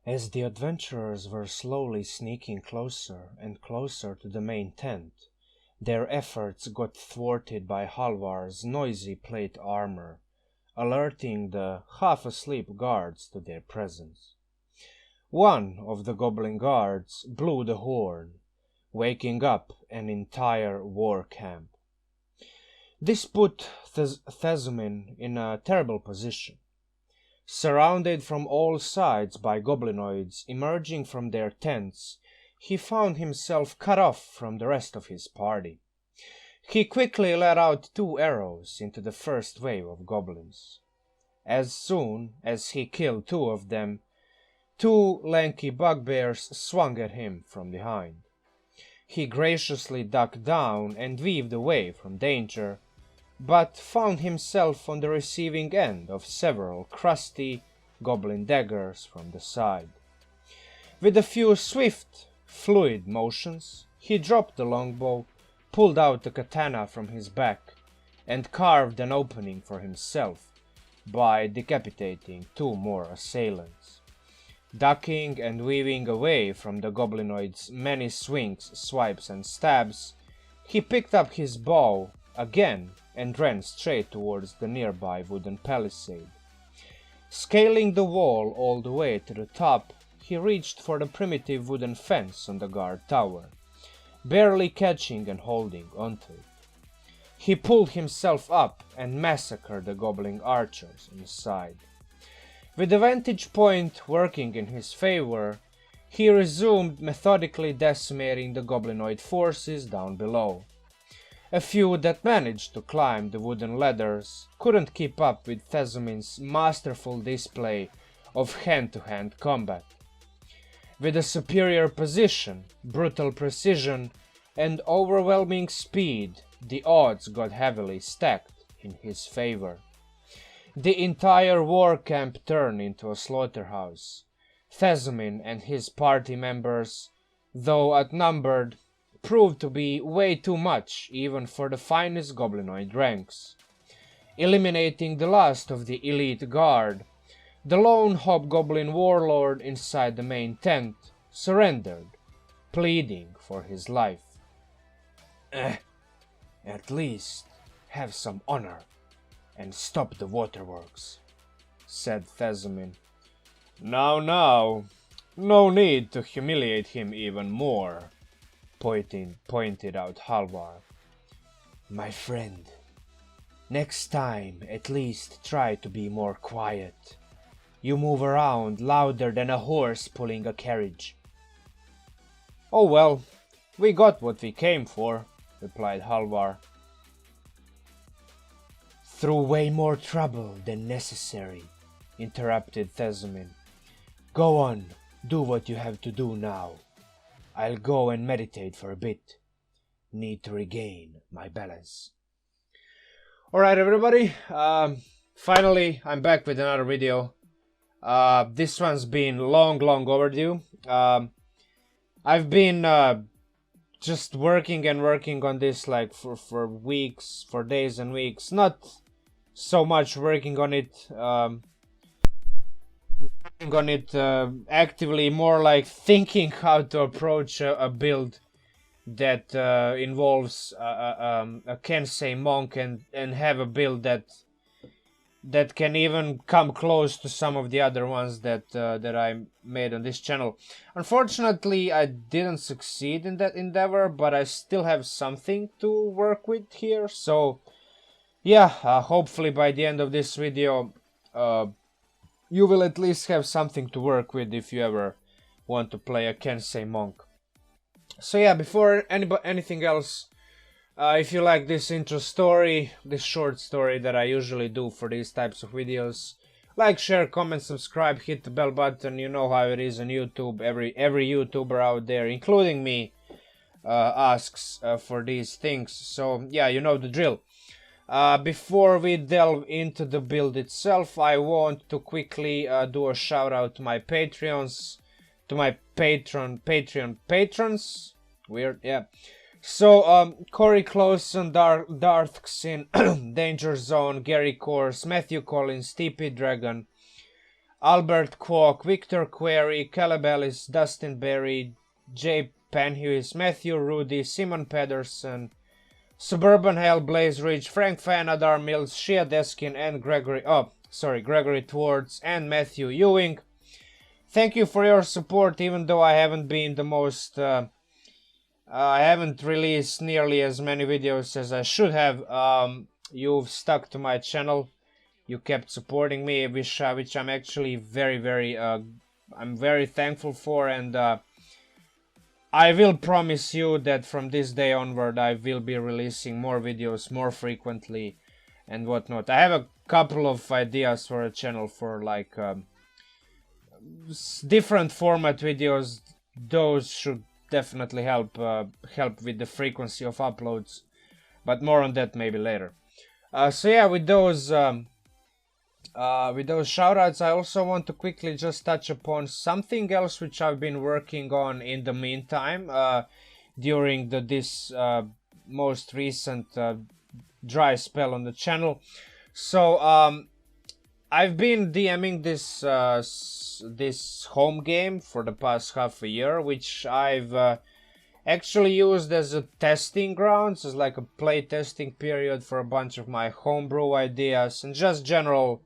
As the adventurers were slowly sneaking closer and closer to the main tent, their efforts got thwarted by Halvar's noisy plate armor, alerting the half-asleep guards to their presence. One of the goblin guards blew the horn, waking up an entire war camp. This put Thezumin in a terrible position. Surrounded from all sides by goblinoids emerging from their tents, he found himself cut off from the rest of his party. He quickly let out 2 arrows into the first wave of goblins. As soon as he killed 2 of them, 2 lanky bugbears swung at him from behind. He graciously ducked down and weaved away from danger, but found himself on the receiving end of several crusty goblin daggers from the side. With a few swift, fluid motions, he dropped the longbow, pulled out the katana from his back, and carved an opening for himself by decapitating 2 more assailants. Ducking and weaving away from the goblinoid's many swings, swipes, and stabs, he picked up his bow again and ran straight towards the nearby wooden palisade. Scaling the wall all the way to the top, he reached for the primitive wooden fence on the guard tower, barely catching and holding onto it. He pulled himself up and massacred the goblin archers inside. With the vantage point working in his favor, he resumed methodically decimating the goblinoid forces down below. A few that managed to climb the wooden ladders couldn't keep up with Thezumin's masterful display of hand-to-hand combat. With a superior position, brutal precision, and overwhelming speed, the odds got heavily stacked in his favor. The entire war camp turned into a slaughterhouse. Thezumin and his party members, though outnumbered, proved to be way too much even for the finest goblinoid ranks. Eliminating the last of the elite guard, the lone hobgoblin warlord inside the main tent surrendered, pleading for his life. At least have some honor and stop the waterworks, said Thezumin. Now, no need to humiliate him even more, pointed out Halvar. My friend, next time at least try to be more quiet. You move around louder than a horse pulling a carriage. Oh well, we got what we came for, replied Halvar. Through way more trouble than necessary, interrupted Thezumin. Go on, do what you have to do now. I'll go and meditate for a bit. Need to regain my balance. Alright everybody, finally I'm back with another video. This one's been long overdue. I've been just working on this like for weeks, for days and weeks. Not so much working on it actively, more like thinking how to approach a build that involves a Kensei Monk and have a build that can even come close to some of the other ones that I made on this channel. Unfortunately, I didn't succeed in that endeavor, but I still have something to work with here. So yeah, hopefully by the end of this video, you will at least have something to work with if you ever want to play a Kensei Monk. So yeah, before anything else, if you like this intro story, this short story that I usually do for these types of videos, like, share, comment, subscribe, hit the bell button. You know how it is on YouTube. Every YouTuber out there, including me, asks for these things. So yeah, you know the drill. Before we delve into the build itself, I want to quickly do a shout out to my Patreons, to my Patreon patrons. Weird, yeah. So, Cory Clausen, Darth Xin, Danger Zone, Gary Course, Matthew Collins, TP Dragon, Albert Kwak, Victor Query, Caleb Ellis, Dustin Berry, J. Panhuis, Matthew Rudy, Simon Pedersen, SuburbanHell, Blaze Ridge, Frank Fan, Adar Millz, shea, deskin, and gregory twarz, and Matthew Ewing. Thank you for your support, even though I haven't been the most... I haven't released nearly as many videos as I should have. You've stuck to my channel. You kept supporting me, which I'm actually I'm very thankful for, and I will promise you that from this day onward I will be releasing more videos more frequently and whatnot. I have a couple of ideas for a channel for like different format videos. Those should definitely help with the frequency of uploads, but more on that maybe later. So yeah, with those shoutouts, I also want to quickly just touch upon something else which I've been working on in the meantime during this most recent dry spell on the channel. So I've been DMing this home game for the past half a year, which I've actually used as a testing grounds, as like a play testing period for a bunch of my homebrew ideas and just general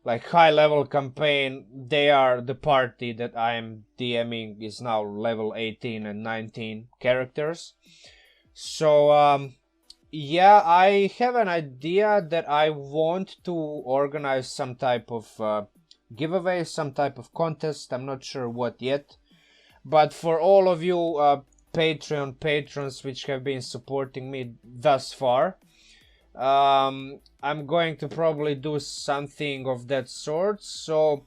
like high level campaign. They are the party that I'm DMing is now level 18 and 19 characters. So yeah, I have an idea that I want to organize some type of giveaway, some type of contest. I'm not sure what yet, but for all of you Patreon patrons which have been supporting me thus far, I'm going to probably do something of that sort. So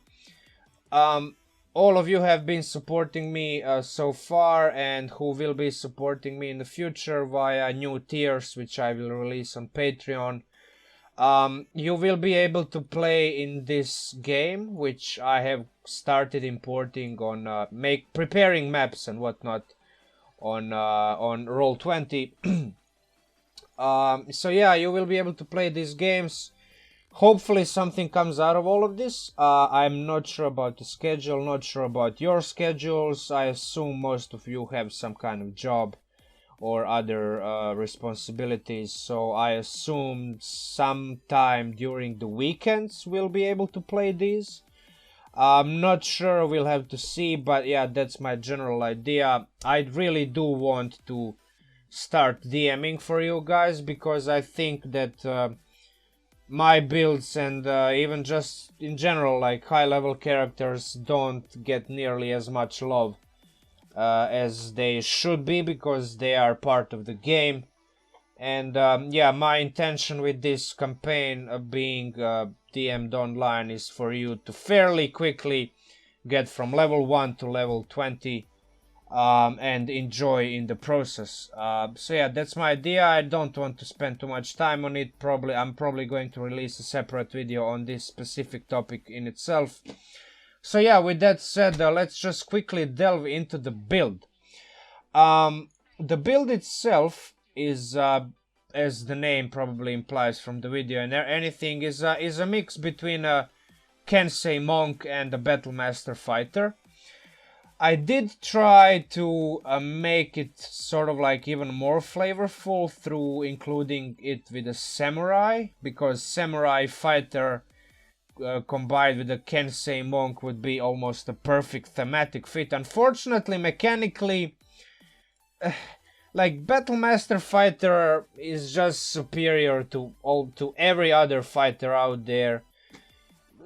all of you have been supporting me so far, and who will be supporting me in the future via new tiers which I will release on Patreon. You will be able to play in this game, which I have started importing on preparing maps and whatnot on Roll20. So yeah, you will be able to play these games. Hopefully something comes out of all of this. I'm not sure about the schedule, not sure about your schedules. I assume most of you have some kind of job or other responsibilities, so I assume sometime during the weekends we'll be able to play these. I'm not sure, we'll have to see, but yeah, that's my general idea. I really do want to start DMing for you guys, because I think that my builds and even just in general like high level characters don't get nearly as much love as they should be, because they are part of the game. And yeah, my intention with this campaign being DM'd online is for you to fairly quickly get from level 1 to level 20 and enjoy in the process. So yeah, that's my idea. I don't want to spend too much time on it. I'm probably going to release a separate video on this specific topic in itself. So yeah, with that said, let's just quickly delve into the build. The build itself is, as the name probably implies from the video and anything, is a mix between a Kensei Monk and a Battlemaster Fighter. I did try to make it sort of like even more flavorful through including it with a samurai, because samurai fighter combined with a Kensei Monk would be almost a perfect thematic fit. Unfortunately, mechanically, like Battlemaster Fighter is just superior to every other fighter out there.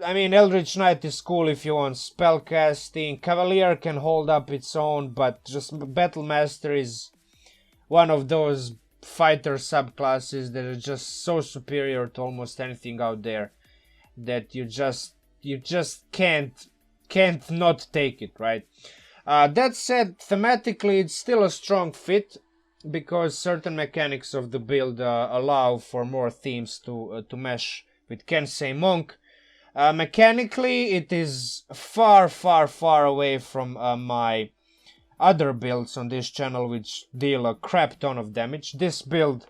I mean, Eldritch Knight is cool if you want spellcasting. Cavalier can hold up its own, but just Battlemaster is one of those fighter subclasses that are just so superior to almost anything out there that you just can't not take it, right? That said, thematically it's still a strong fit, because certain mechanics of the build allow for more themes to mesh with Kensei Monk. Mechanically, it is far away from my other builds on this channel, which deal a crap ton of damage. This build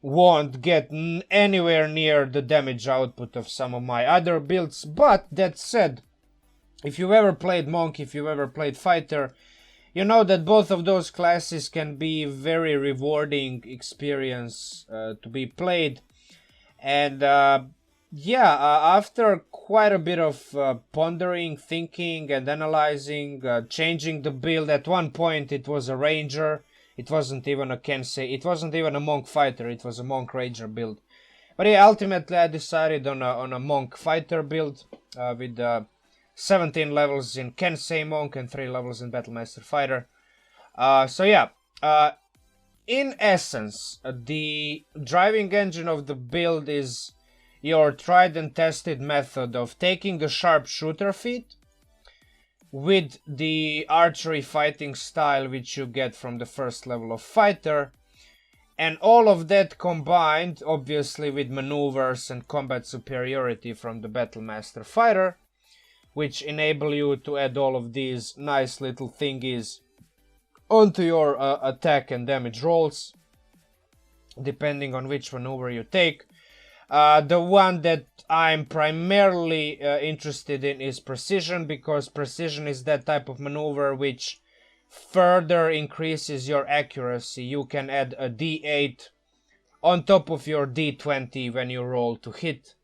won't get anywhere near the damage output of some of my other builds, but that said, if you've ever played Monk, if you've ever played Fighter, you know that both of those classes can be very rewarding experience to be played. And after quite a bit of pondering, thinking, and analyzing, changing the build, at one point it was a Ranger. It wasn't even a Kensei, it wasn't even a Monk Fighter, it was a Monk Ranger build. But yeah, ultimately I decided on a Monk Fighter build with 17 levels in Kensei Monk and 3 levels in Battlemaster Fighter. In essence, the driving engine of the build is your tried and tested method of taking the sharpshooter feat with the archery fighting style which you get from the first level of Fighter, and all of that combined, obviously, with maneuvers and combat superiority from the Battlemaster Fighter, which enable you to add all of these nice little thingies onto your attack and damage rolls, depending on which maneuver you take. The one that I'm primarily interested in is precision, because precision is that type of maneuver which further increases your accuracy. You can add a D8 on top of your D20 when you roll to hit.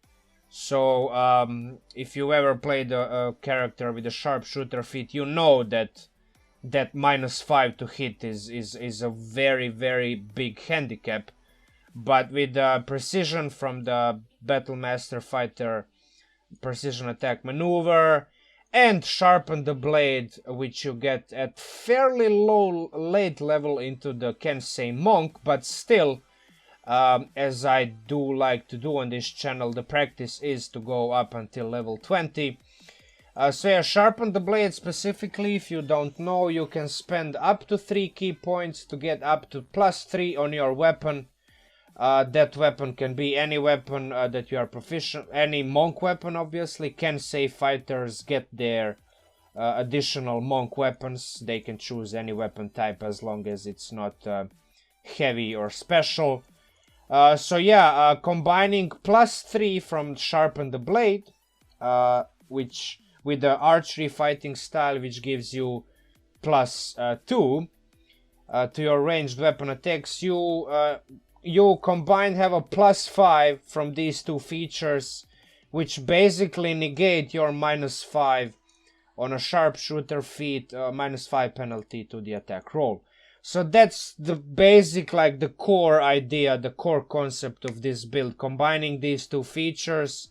So if you ever played a character with a sharpshooter feat, you know that -5 to hit is a very, very big handicap. But with the precision from the Battlemaster Fighter precision attack maneuver and sharpen the blade, which you get at fairly late level into the Kensei Monk, but still, as I do like to do on this channel, the practice is to go up until level 20. Sharpen the blade specifically, if you don't know, you can spend up to 3 key points to get up to +3 on your weapon. That weapon can be any weapon that you are proficient, any Monk weapon, obviously. Kensei fighters get their additional Monk weapons. They can choose any weapon type as long as it's not heavy or special. Combining +3 from Sharpen the Blade, which with the archery fighting style, which gives you +2 to your ranged weapon attacks, you combined have a +5 from these two features, which basically negate your -5 on a sharpshooter feat, -5 penalty to the attack roll. So that's the basic, like the core idea, the core concept of this build, combining these two features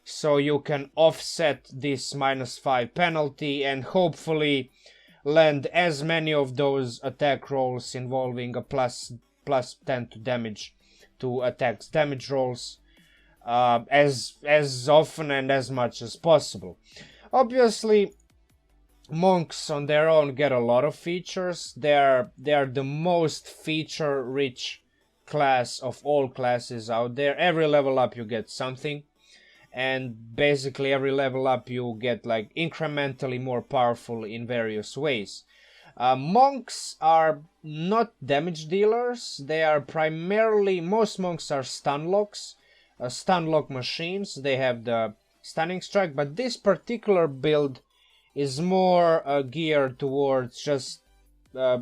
so you can offset this -5 penalty and hopefully land as many of those attack rolls involving a +10 to damage to attacks damage rolls as often and as much as possible. Obviously, monks on their own get a lot of features. They are the most feature-rich class of all classes out there. Every level up you get something, and basically every level up you get like incrementally more powerful in various ways. Monks are not damage dealers. They are primarily, most monks are stun locks, stun lock machines. They have the stunning strike, but this particular build is more geared towards just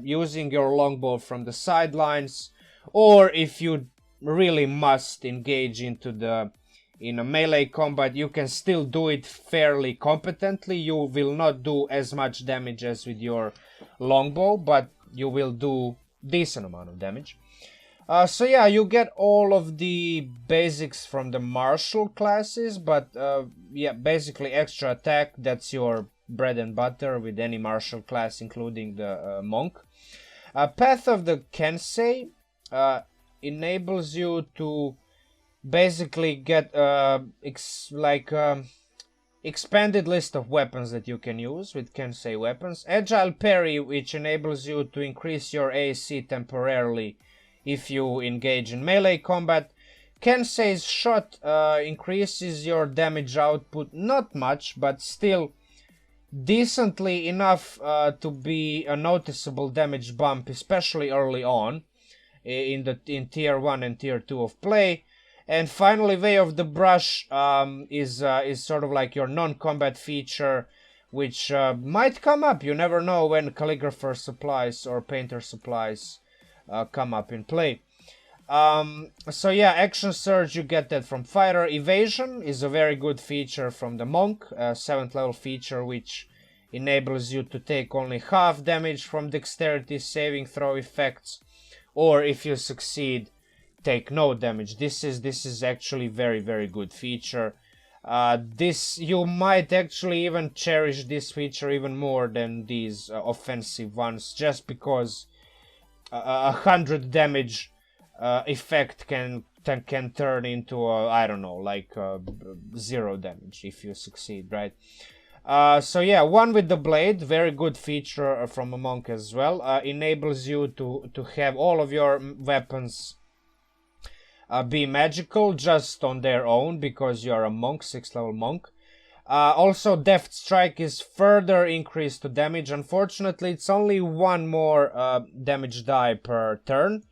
using your longbow from the sidelines, or if you really must engage in a melee combat, you can still do it fairly competently. You will not do as much damage as with your longbow, but you will do decent amount of damage. You get all of the basics from the martial classes, but basically extra attack, that's your bread and butter with any martial class, including the monk. Path of the Kensei enables you to basically get expanded list of weapons that you can use with Kensei weapons. Agile parry, which enables you to increase your AC temporarily if you engage in melee combat. Kensei's shot increases your damage output, not much, but still decently enough to be a noticeable damage bump, especially early on in tier 1 and tier 2 of play. And finally, Way of the Brush is sort of like your non-combat feature, which might come up. You never know when calligrapher supplies or painter supplies come up in play. So yeah, action surge, you get that from fighter. Evasion is a very good feature from the monk, 7th level feature, which enables you to take only half damage from dexterity saving throw effects, or if you succeed, take no damage. This is actually very good feature. This, you might actually even cherish this feature even more than these offensive ones, just because 100 damage effect can turn into I don't know, like 0 damage if you succeed, right? So yeah, one with the blade, very good feature from a monk as well. Enables you to have all of your weapons be magical just on their own, because you're a monk, 6th level monk. Also, Deft Strike is further increased to damage. Unfortunately, it's only one more damage die per turn.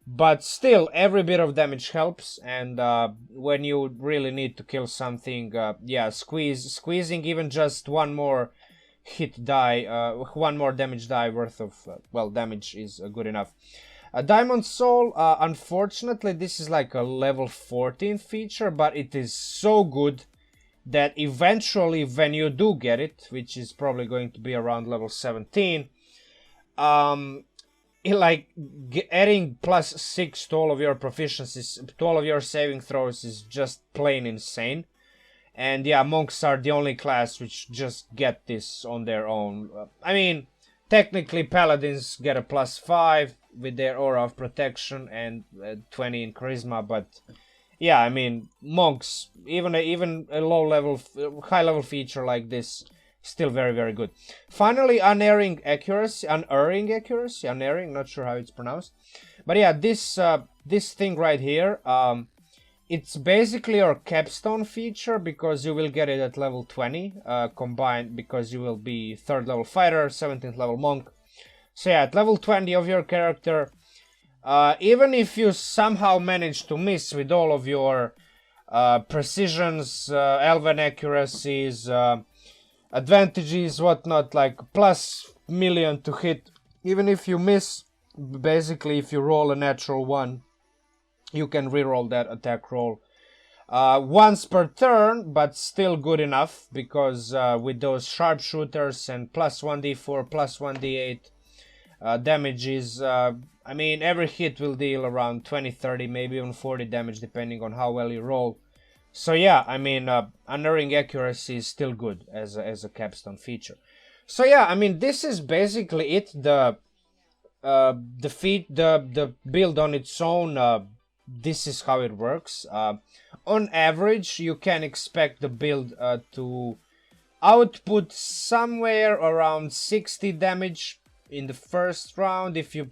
But still, every bit of damage helps, and when you really need to kill something, yeah, squeezing even just one more hit die, one more damage die worth of, well, damage is good enough. Diamond Soul, unfortunately, this is like a level 14 feature, but it is so good that eventually, when you do get it, which is probably going to be around level 17, like adding +6 to all of your proficiencies, to all of your saving throws, is just plain insane. And yeah, monks are the only class which just get this on their own. I mean, technically paladins get a +5 with their aura of protection and 20 in charisma, but yeah, I mean, monks, even a low level, high level feature like this, still very good. Finally, unerring accuracy, not sure how it's pronounced. But yeah, this thing right here, it's basically your capstone feature, because you will get it at level 20, combined, because you will be 3rd level fighter, 17th level monk. So yeah, at level 20 of your character, even if you somehow manage to miss with all of your precisions, elven accuracies, advantages, whatnot, like +1,000,000 to hit, even if you miss, basically if you roll a natural 1, you can reroll that attack roll once per turn, but still good enough, because with those sharpshooters and +1d4, +1d8 damages, I mean, every hit will deal around 20, 30, maybe even 40 damage, depending on how well you roll. So yeah, I mean, unerring accuracy is still good as a capstone feature. So yeah, I mean, this is basically it. The build on its own. This is how it works. On average, you can expect the build to output somewhere around 60 damage in the first round if you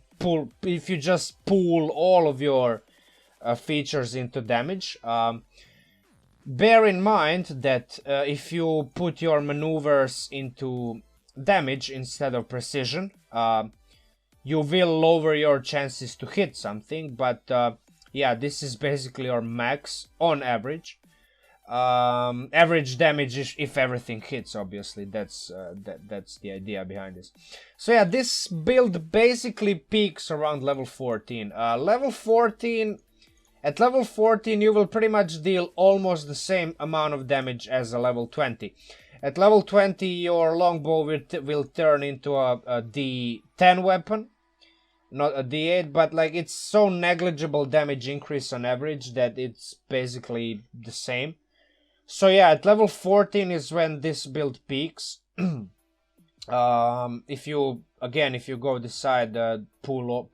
just pool all of your features into damage. Bear in mind that if you put your maneuvers into damage instead of precision, you will lower your chances to hit something, but yeah, this is basically your max on average. Average damage if everything hits, obviously. That's the idea behind this. So yeah, this build basically peaks around level 14. At level 14, you will pretty much deal almost the same amount of damage as a level 20. At level 20, your longbow will turn into a D10 weapon, not a D8, but like it's so negligible damage increase on average that it's basically the same. So yeah, at level 14 is when this build peaks. If you go decide pool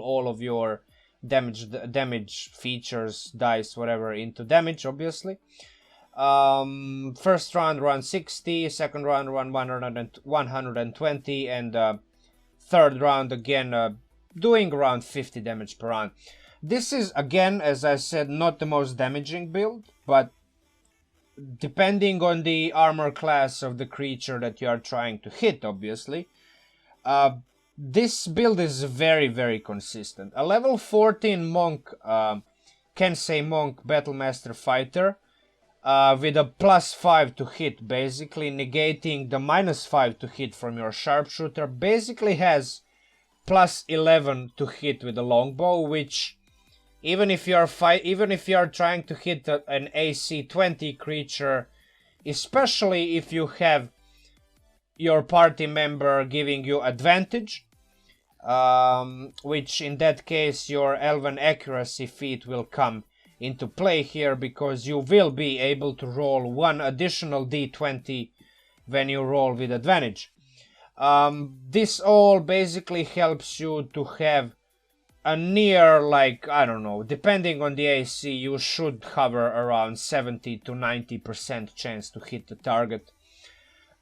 all of your damage features, dice, whatever, into damage, obviously. First round run 60, second round run 120, and third round again doing around 50 damage per round. This is, again, as I said, not the most damaging build, but depending on the armor class of the creature that you are trying to hit, obviously, this build is very consistent. A level 14 monk, Kensei Monk Battlemaster Fighter, with a +5 to hit, basically negating the -5 to hit from your sharpshooter. Basically has +11 to hit with a longbow, which even if you're trying to hit an AC 20 creature, especially if you have your party member giving you advantage, which in that case your elven accuracy feat will come into play here, because you will be able to roll one additional d20 when you roll with advantage. This all basically helps you to have a near, like, I don't know, depending on the AC, you should hover around 70 to 90% chance to hit the target.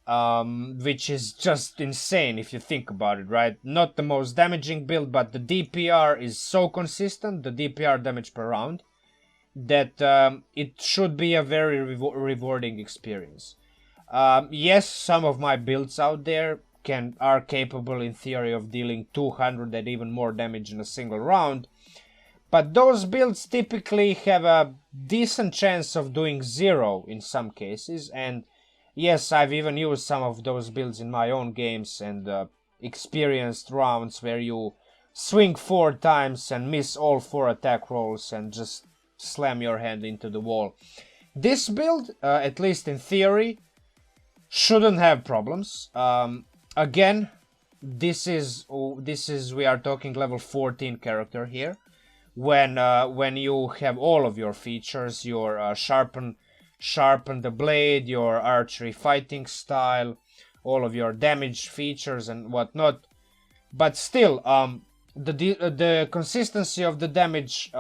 Which is just insane if you think about it, right? Not the most damaging build, but the DPR is so consistent, the DPR damage per round, that it should be a very rewarding experience. Yes, some of my builds out there are capable in theory of dealing 200 and even more damage in a single round, but those builds typically have a decent chance of doing 0 in some cases, and yes, I've even used some of those builds in my own games and experienced rounds where you swing 4 times and miss all 4 attack rolls and just slam your hand into the wall. This build, at least in theory, shouldn't have problems. Again, this is we are talking level 14 character here. When you have all of your features, your sharpen the blade, your archery fighting style, all of your damage features and whatnot. But still, the consistency of the damage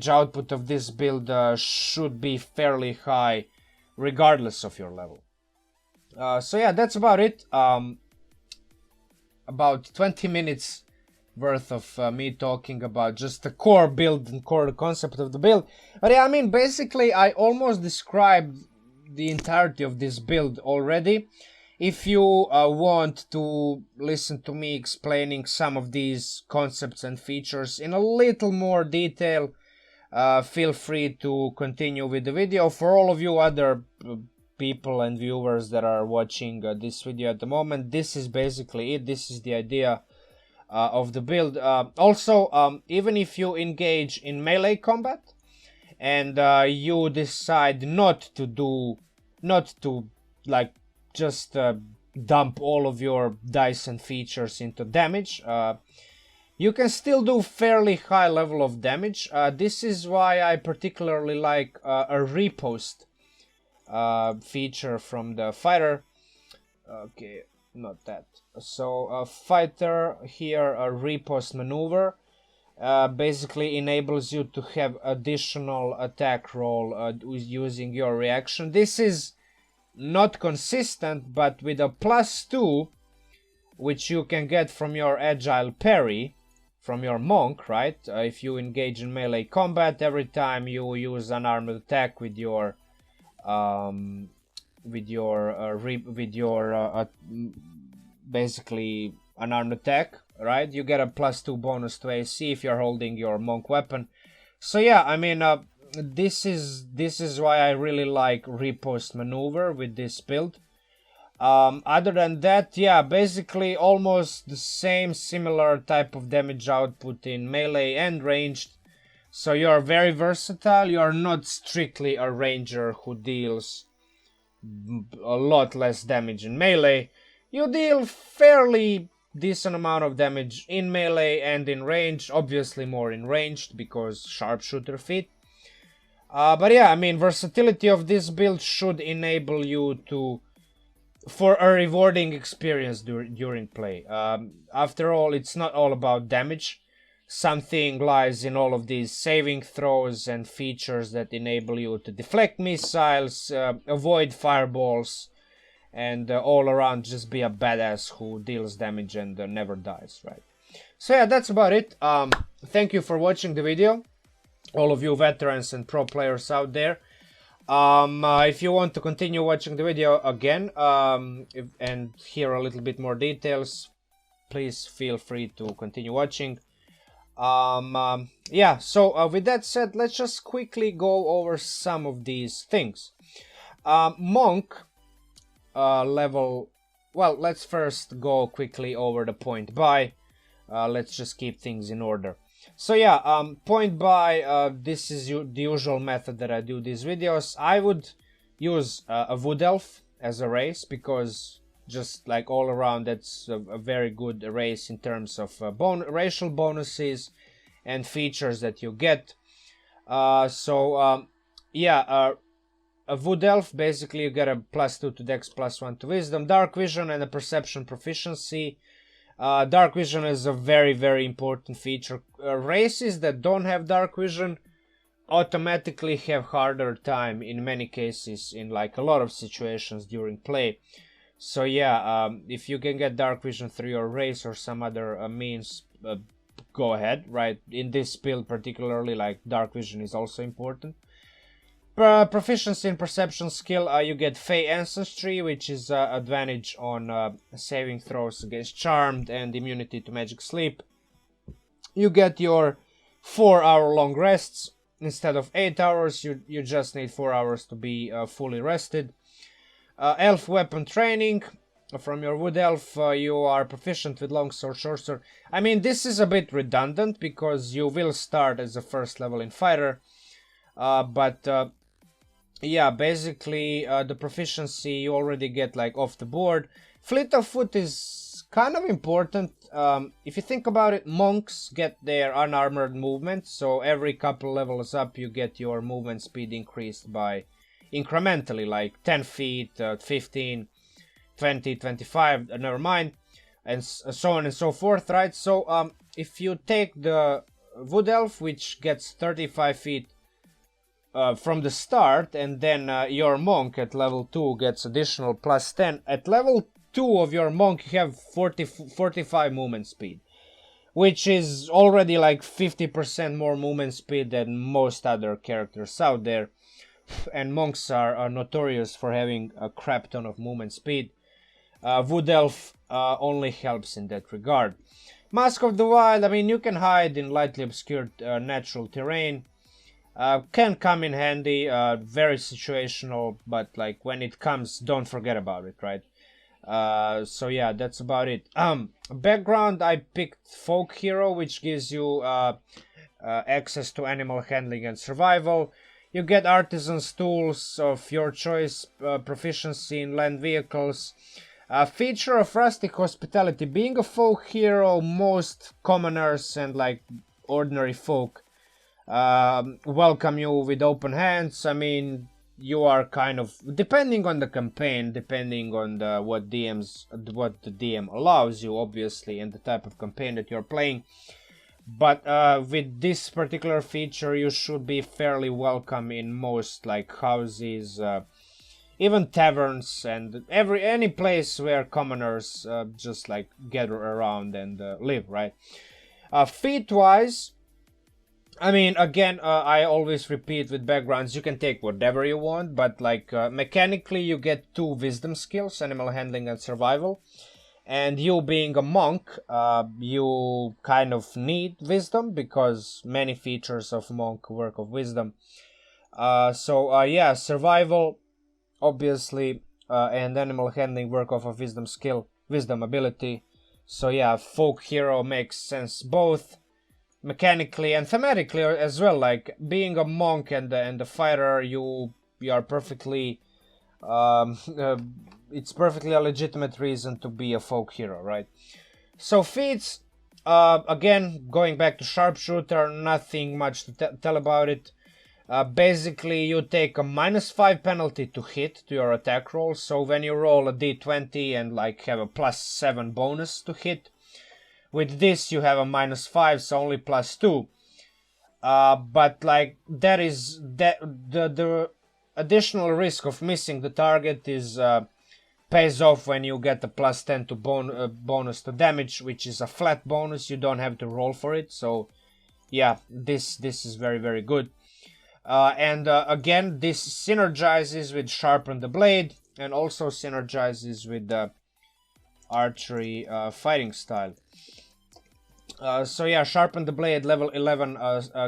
output of this build should be fairly high, regardless of your level. So yeah, that's about it. About 20 minutes worth of me talking about just the core build and core concept of the build. But yeah, I mean, basically I almost described the entirety of this build already. If you want to listen to me explaining some of these concepts and features in a little more detail, feel free to continue with the video. For all of you other people and viewers that are watching this video at the moment, this is basically it. This is the idea of the build. Also, even if you engage in melee combat and you decide not to like just dump all of your dice and features into damage, you can still do fairly high level of damage. This is why I particularly like a riposte feature from the fighter. Okay, not that. So fighter here, a riposte maneuver basically enables you to have additional attack roll using your reaction. This is not consistent, but with a +2, which you can get from your agile parry, from your monk, right? If you engage in melee combat, every time you use an armed attack with your basically an armed attack, right? You get a +2 bonus to AC if you're holding your monk weapon. So yeah, I mean, this is why I really like riposte maneuver with this build. Other than that, yeah, basically almost the same similar type of damage output in melee and ranged. So you're very versatile. You're not strictly a ranger who deals a lot less damage in melee. You deal fairly decent amount of damage in melee and in range, obviously more in ranged because sharpshooter feat. But yeah, I mean, versatility of this build should enable you for a rewarding experience during play. After all, it's not all about damage. Something lies in all of these saving throws and features that enable you to deflect missiles, avoid fireballs, and all around just be a badass who deals damage and never dies, right? So yeah, that's about it. Thank you for watching the video, all of you veterans and pro players out there. If you want to continue watching the video again and hear a little bit more details, please feel free to continue watching. Yeah, so with that said, let's just quickly go over some of these things. Monk level, well, let's first go quickly over the point buy. Let's just keep things in order. So yeah, point buy, this is the usual method that I do these videos. I would use a wood elf as a race, because just like all around, that's a very good race in terms of racial bonuses and features that you get. Yeah, a wood elf, basically you get a +2 to dex, +1 to wisdom, dark vision, and a perception proficiency. Dark vision is a very important feature. Races that don't have dark vision automatically have harder time in many cases, in like a lot of situations during play. So yeah, if you can get dark vision through your race or some other means, go ahead, right? In this build particularly, like, dark vision is also important. Proficiency in perception skill, you get Fey Ancestry, which is advantage on saving throws against Charmed and immunity to magic sleep. You get your 4-hour long rests. Instead of 8 hours, you just need 4 hours to be fully rested. Elf weapon training. From your wood elf, you are proficient with longsword, shortsword. I mean, this is a bit redundant because you will start as a first level in fighter. Yeah, basically the proficiency you already get like off the board. Fleet of foot is kind of important. If you think about it, monks get their unarmored movement, so every couple levels up you get your movement speed increased by incrementally, like 10 feet, 15, 20, 25, never mind, and so on and so forth, right? So if you take the wood elf, which gets 35 feet from the start, and then your monk at level 2 gets additional +10. At level 2 of your monk you have 45 movement speed, which is already like 50% more movement speed than most other characters out there. And monks are notorious for having a crap ton of movement speed. Wood elf only helps in that regard. Mask of the Wild, I mean, you can hide in lightly obscured natural terrain. Can come in handy, very situational, but like when it comes, don't forget about it, right? So yeah, that's about it. Background, I picked folk hero, which gives you access to animal handling and survival. You get artisans tools of your choice, proficiency in land vehicles. Feature of rustic hospitality. Being a folk hero, most commoners and like ordinary folk welcome you with open hands. I mean, you are kind of, depending on the campaign, depending on what the DM allows you, obviously, and the type of campaign that you're playing. But with this particular feature, you should be fairly welcome in most like houses, even taverns, and any place where commoners just like gather around and live, right? Feat wise, I mean, again, I always repeat with backgrounds, you can take whatever you want, but like mechanically you get 2 wisdom skills, animal handling and survival. And you being a monk, you kind of need wisdom because many features of monk work of wisdom. Yeah, survival, obviously, and animal handling work off of wisdom skill, wisdom ability. So yeah, folk hero makes sense both mechanically and thematically as well. Like being a monk and a fighter, you are perfectly it's perfectly a legitimate reason to be a folk hero, right? So feats, again, going back to sharpshooter, nothing much to tell about it. Basically, you take a -5 penalty to hit to your attack roll. So when you roll a d20 and like have a +7 bonus to hit, with this you have a -5, so only +2. But like that is the additional risk of missing the target is pays off when you get a +10 to bonus to damage, which is a flat bonus. You don't have to roll for it. So yeah, this is very good. Again, this synergizes with Sharpen the Blade and also synergizes with the archery fighting style. So yeah, sharpen the blade, level 11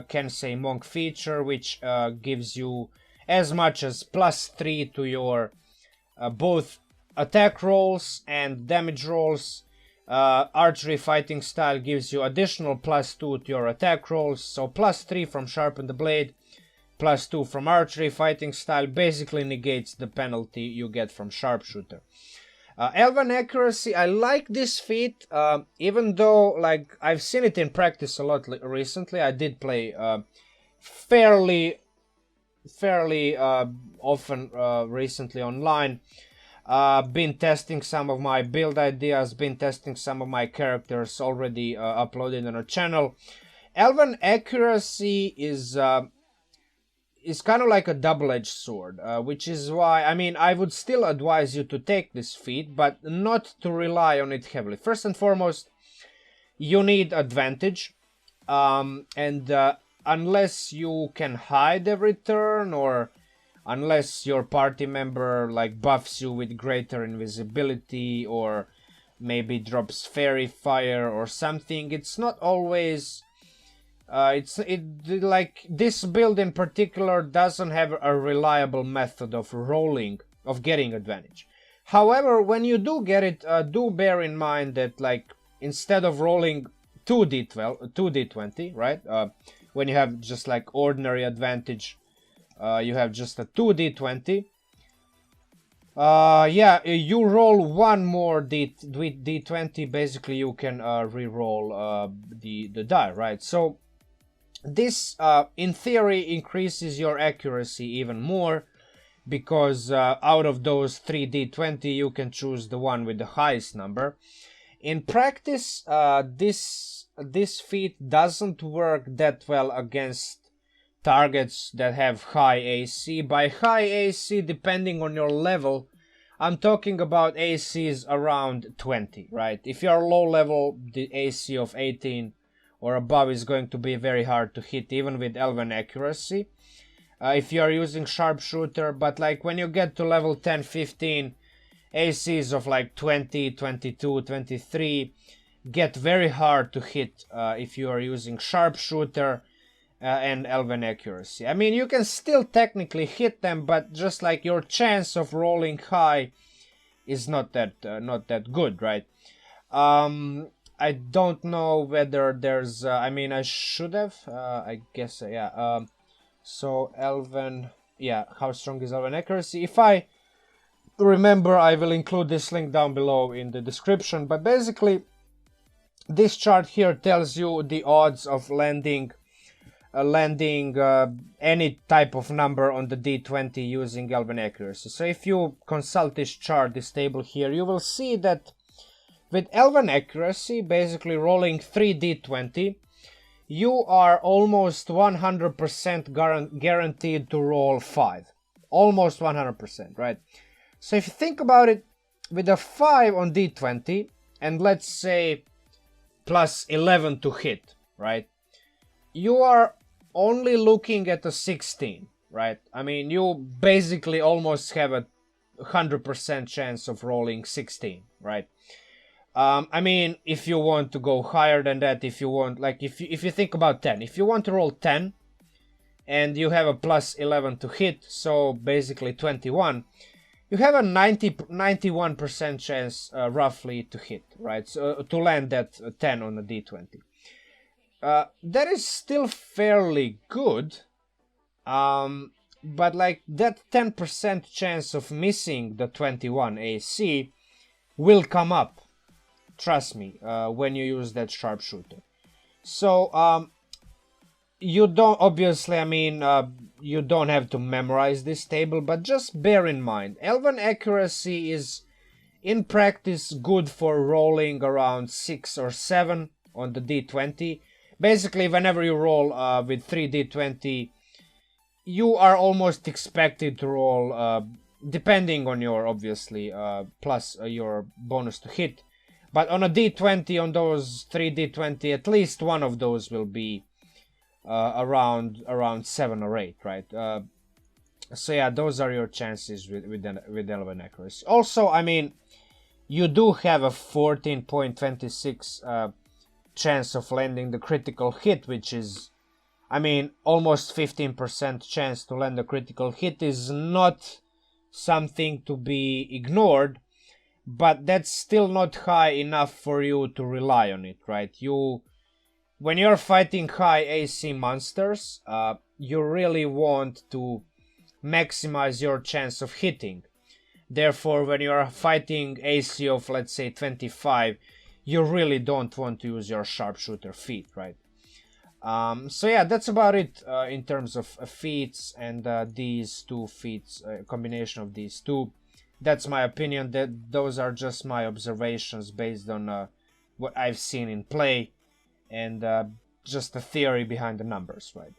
Kensei Monk feature, which gives you as much as +3 to your both attack rolls and damage rolls. Archery fighting style gives you additional +2 to your attack rolls, so +3 from sharpen the blade, +2 from archery fighting style basically negates the penalty you get from sharpshooter. Elven accuracy, I like this feat, even though like I've seen it in practice a lot recently. I did play fairly often recently online. Been testing some of my build ideas, been testing some of my characters already uploaded on a channel. Elven accuracy is kind of like a double-edged sword, which is why, I mean, I would still advise you to take this feat, but not to rely on it heavily. First and foremost, you need advantage, and unless you can hide every turn, or unless your party member like buffs you with greater invisibility, or maybe drops fairy fire or something, it's not always... like this build in particular doesn't have a reliable method of rolling, of getting advantage. However, when you do get it, do bear in mind that like instead of rolling 2d20, right? When you have just like ordinary advantage, you have just a 2d20. Yeah, you roll one more d20. Basically, you can re-roll the die, right? So this, in theory, increases your accuracy even more, because out of those 3d20, you can choose the one with the highest number. In practice, this feat doesn't work that well against targets that have high AC. By high AC, depending on your level, I'm talking about ACs around 20, right? If you're low level, the AC of 18 or above is going to be very hard to hit, even with Elven accuracy. If you are using sharpshooter, but like when you get to level 10, 15, ACs of like 20, 22, 23 get very hard to hit if you are using sharpshooter and Elven accuracy. I mean, you can still technically hit them, but just like your chance of rolling high is not that good, right? I don't know whether there's... I mean, I should have. I guess, yeah. So, Elven... Yeah, how strong is Elven accuracy? If I remember, I will include this link down below in the description. But basically, this chart here tells you the odds of landing any type of number on the d20 using Elven accuracy. So if you consult this chart, this table here, you will see that with Elven accuracy, basically rolling 3d20, you are almost 100% guaranteed to roll 5. Almost 100%, right? So if you think about it, with a 5 on d20, and let's say plus 11 to hit, right? You are only looking at a 16, right? I mean, you basically almost have a 100% chance of rolling 16, right? I mean, if you want to go higher than that, if you want, like, if you think about 10, if you want to roll 10 and you have a plus 11 to hit, so basically 21, you have a 91% chance roughly to hit, right? So to land that 10 on a d20. That is still fairly good, but like that 10% chance of missing the 21 AC will come up. Trust me, when you use that sharpshooter. So, you don't, obviously, I mean, you don't have to memorize this table, but just bear in mind, Elven accuracy is, in practice, good for rolling around 6 or 7 on the d20. Basically, whenever you roll with 3d20, you are almost expected to roll, depending on your, obviously, plus your bonus to hit. But on a d20, on those 3d20, at least one of those will be around 7 or 8, right? So yeah, those are your chances with Elven accuracy. Also, I mean, you do have a 14.26 chance of landing the critical hit, which is, I mean, almost 15% chance to land a critical hit is not something to be ignored, but that's still not high enough for you to rely on it, right? When you're fighting high AC monsters, you really want to maximize your chance of hitting. Therefore, when you're fighting AC of, let's say, 25, you really don't want to use your sharpshooter feat, right? So yeah, that's about it in terms of feats, and these two feats, combination of these two. That's my opinion. Those are just my observations based on what I've seen in play, and just the theory behind the numbers, right?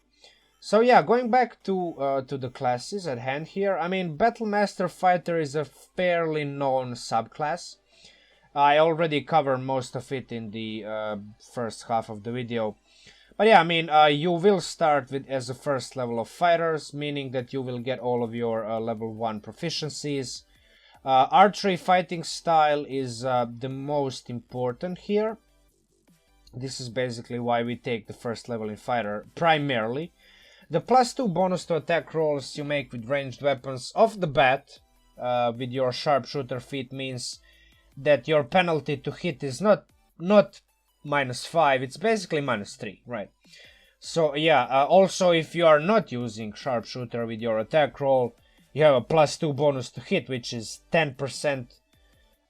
So yeah, going back to the classes at hand here. I mean, Battlemaster Fighter is a fairly known subclass. I already covered most of it in the first half of the video. But yeah, I mean, you will start with as a first level of fighters, meaning that you will get all of your level 1 proficiencies. Archery fighting style is the most important here. This is basically why we take the first level in fighter primarily. The +2 bonus to attack rolls you make with ranged weapons off the bat with your sharpshooter feat means that your penalty to hit is not -5, it's basically -3, right? So yeah, also if you are not using sharpshooter with your attack roll, you have a +2 bonus to hit, which is 10%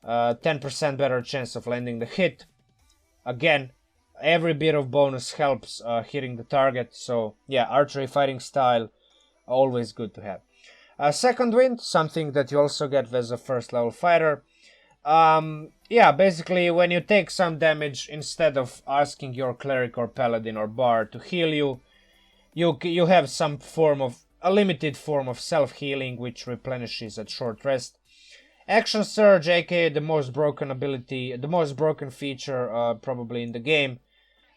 better chance of landing the hit. Again, every bit of bonus helps hitting the target, so yeah, archery fighting style, always good to have. Second wind, something that you also get as a first level fighter. Yeah, basically when you take some damage, instead of asking your cleric or paladin or bard to heal you, you have some form of, a limited form of self-healing which replenishes at short rest. Action Surge, aka the most broken ability, the most broken feature probably in the game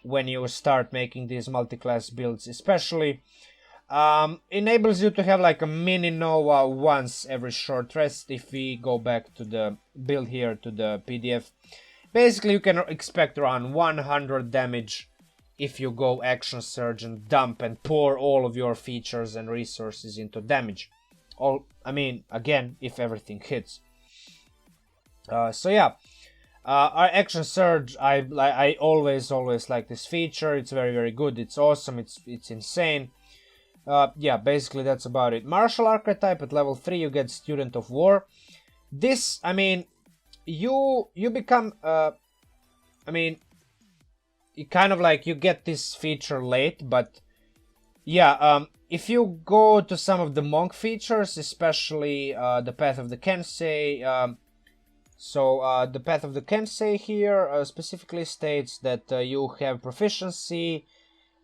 when you start making these multi-class builds especially. Enables you to have like a mini Nova once every short rest. If we go back to the build here, to the PDF, basically you can expect around 100 damage if you go Action Surge and dump and pour all of your features and resources into damage. I mean, again, if everything hits. So yeah, our Action Surge, I always like this feature. It's very good. It's awesome. It's insane. Yeah, basically that's about it. Martial archetype at level 3, you get Student of War. This, I mean, you become, I mean, you kind of like, you get this feature late, but yeah, if you go to some of the monk features, especially the Path of the Kensei, the Path of the Kensei here specifically states that you have proficiency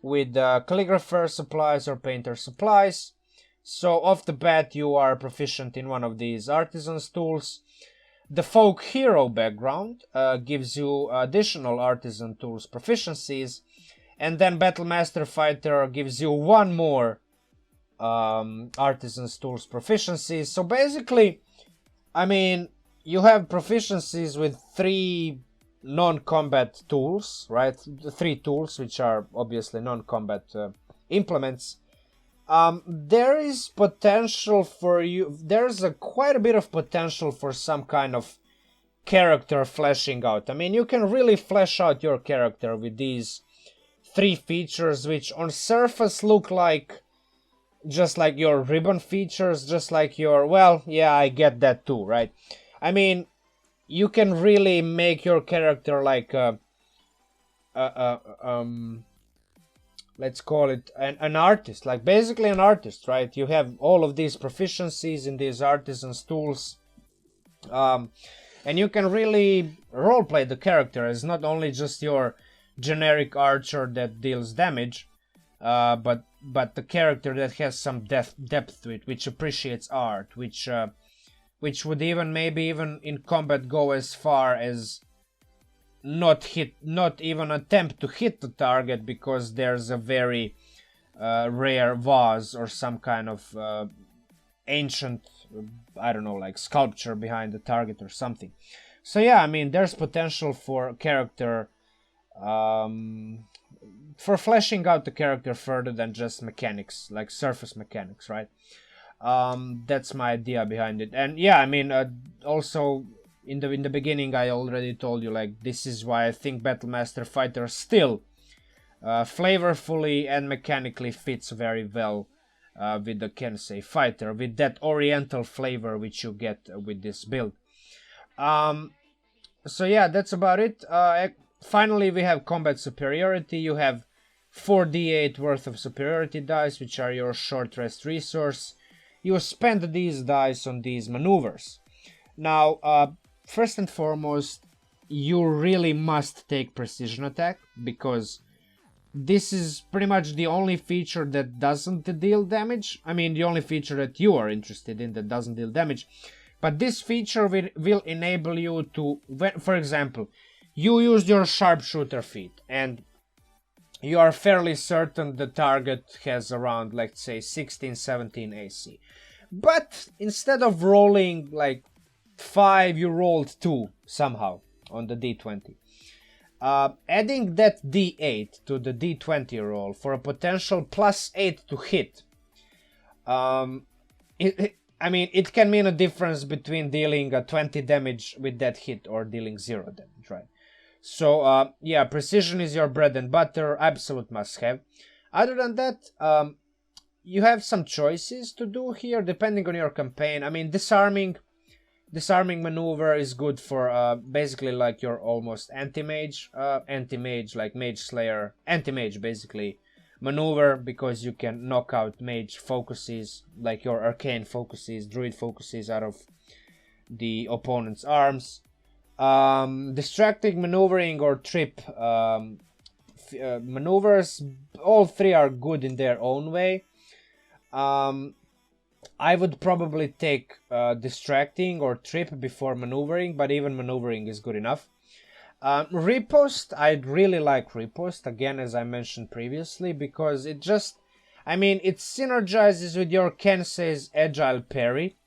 with calligrapher supplies or painter supplies. So off the bat you are proficient in one of these artisan's tools. The folk hero background gives you additional artisan tools proficiencies, and then Battlemaster Fighter gives you one more artisan's tools proficiencies. So basically, I mean, you have proficiencies with 3 non-combat tools, right? The 3 tools, which are obviously non-combat implements. There is potential for you. There's quite a bit of potential for some kind of character fleshing out. I mean, you can really flesh out your character with these 3 features, which on surface look like just like your ribbon features, just like your, well, yeah, I get that too, right? I mean, you can really make your character like let's call it an artist, like basically an artist, right? You have all of these proficiencies in these artisan's tools, and you can really roleplay the character as not only just your generic archer that deals damage, but the character that has some depth to it, which appreciates art, which would even maybe even in combat go as far as not even attempt to hit the target because there's a very rare vase or some kind of ancient, I don't know, like sculpture behind the target or something. So yeah, I mean, there's potential for character for fleshing out the character further than just mechanics, like surface mechanics, right? That's my idea behind it. And yeah, I mean, also in the beginning I already told you, like, this is why I think Battlemaster Fighter still flavorfully and mechanically fits very well with the Kensei Fighter, with that oriental flavor which you get with this build. So yeah, that's about it. Finally, we have combat superiority. You have 4d8 worth of superiority dice, which are your short rest resource. You spend these dice on these maneuvers. Now, first and foremost, you really must take precision attack, because this is pretty much the only feature that doesn't deal damage. I mean, the only feature that you are interested in that doesn't deal damage. But this feature will enable you to, for example, you use your sharpshooter feat, and you are fairly certain the target has around, let's say, 16-17 AC. But instead of rolling like 5, you rolled 2 somehow on the d20. Adding that d8 to the d20 roll for a potential +8 to hit. I mean, it can mean a difference between dealing 20 damage with that hit or dealing 0 damage, right? So, yeah, precision is your bread and butter, absolute must-have. Other than that, you have some choices to do here, depending on your campaign. I mean, disarming maneuver is good for basically like your almost anti-mage, like Mage Slayer, anti-mage basically, maneuver, because you can knock out mage focuses, like your arcane focuses, druid focuses out of the opponent's arms. Distracting maneuvering or trip maneuvers, all three are good in their own way. I would probably take distracting or trip before maneuvering, but even maneuvering is good enough. Riposte, I'd really like riposte, again, as I mentioned previously, because it just, I mean, it synergizes with your Kensei's agile parry.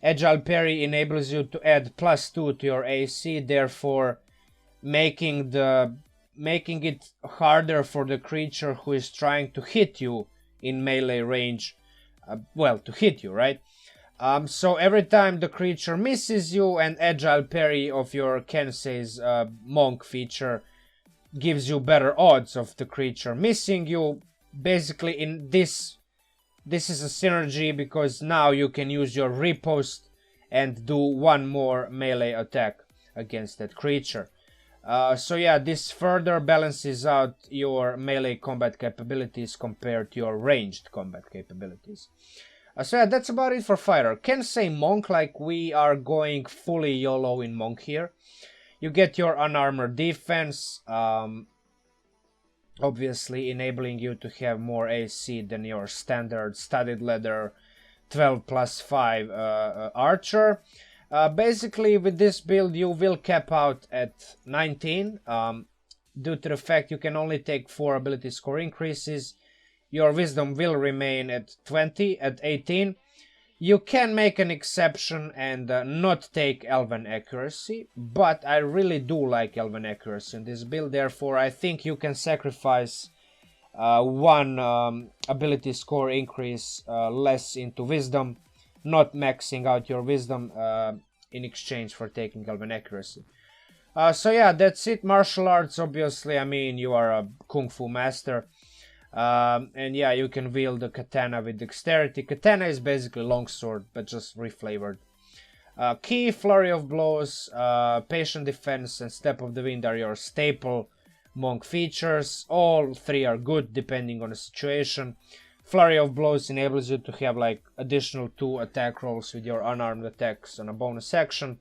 Agile parry enables you to add +2 to your AC, therefore making it harder for the creature who is trying to hit you in melee range, to hit you, right? So every time the creature misses you, an agile parry of your Kensei's Monk feature gives you better odds of the creature missing you. Basically, in this is a synergy, because now you can use your riposte and do one more melee attack against that creature. So yeah, this further balances out your melee combat capabilities compared to your ranged combat capabilities. So yeah, that's about it for Fighter. Kensei Monk, like, we are going fully YOLO in Monk here. You get your unarmored defense, obviously enabling you to have more AC than your standard studded leather 12+5 archer. Basically, with this build, you will cap out at 19. Due to the fact you can only take 4 ability score increases, your wisdom will remain at 20, at 18. You can make an exception and not take Elven Accuracy, but I really do like Elven Accuracy in this build, therefore I think you can sacrifice 1 ability score increase less into Wisdom, not maxing out your Wisdom in exchange for taking Elven Accuracy. So yeah, that's it. Martial arts, obviously, I mean, you are a Kung Fu master. And yeah, you can wield the katana with dexterity. Katana is basically longsword, but just reflavored. Key, flurry of blows, patient defense, and step of the wind are your staple Monk features. All 3 are good depending on the situation. Flurry of blows enables you to have like additional 2 attack rolls with your unarmed attacks on a bonus action.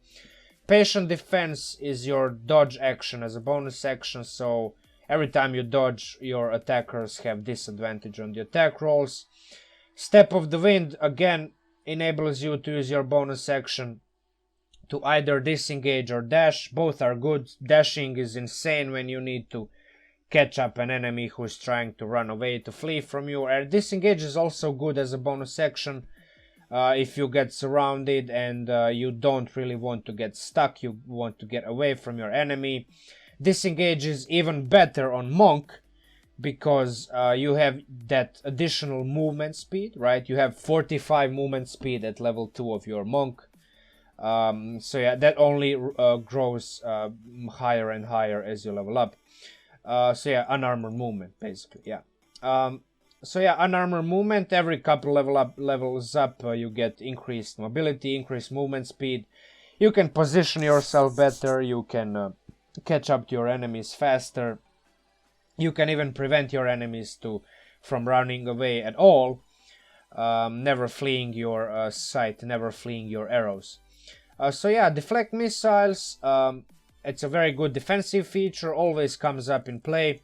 Patient defense is your dodge action as a bonus action, so every time you dodge, your attackers have disadvantage on the attack rolls. Step of the Wind, again, enables you to use your bonus action to either disengage or dash. Both are good. Dashing is insane when you need to catch up an enemy who is trying to run away, to flee from you. And disengage is also good as a bonus action. If you get surrounded and you don't really want to get stuck, you want to get away from your enemy. Disengage is even better on Monk, because you have that additional movement speed, right? You have 45 movement speed at level 2 of your Monk. So yeah, that only grows higher and higher as you level up. So yeah, unarmored movement, basically, yeah. So yeah, unarmored movement, every couple levels up, you get increased mobility, increased movement speed. You can position yourself better, you can catch up to your enemies faster. You can even prevent your enemies from running away at all, never fleeing your sight, never fleeing your arrows. So yeah, deflect missiles, it's a very good defensive feature, always comes up in play,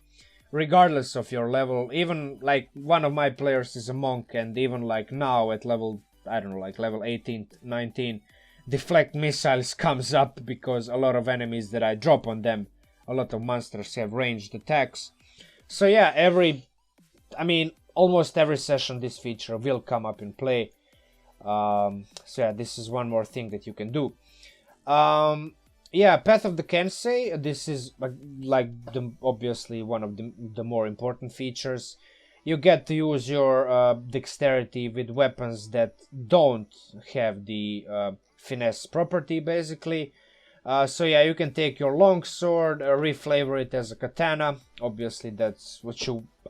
regardless of your level. Even like one of my players is a monk, and even like now at level, I don't know, like level 18, 19, deflect missiles comes up because a lot of enemies that I drop on them, a lot of monsters have ranged attacks. So yeah, almost every session this feature will come up in play. So yeah, this is one more thing that you can do. Yeah, Path of the Kensei, this is like obviously one of the more important features. You get to use your dexterity with weapons that don't have the finesse property, basically. So yeah, you can take your longsword, reflavor it as a katana. Obviously, that's what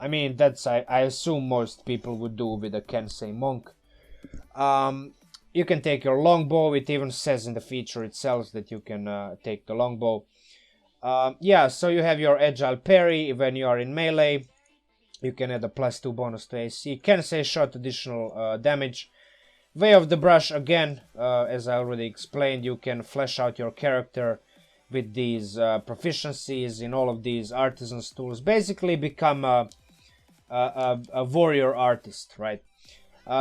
I assume most people would do with a Kensei Monk. You can take your longbow. It even says in the feature itself that you can take the longbow. Yeah, so you have your agile parry when you are in melee. You can add a +2 bonus to AC. Kensei shot, additional damage. Way of the brush, again, as I already explained, you can flesh out your character with these proficiencies in all of these artisans tools. Basically become a warrior artist, right?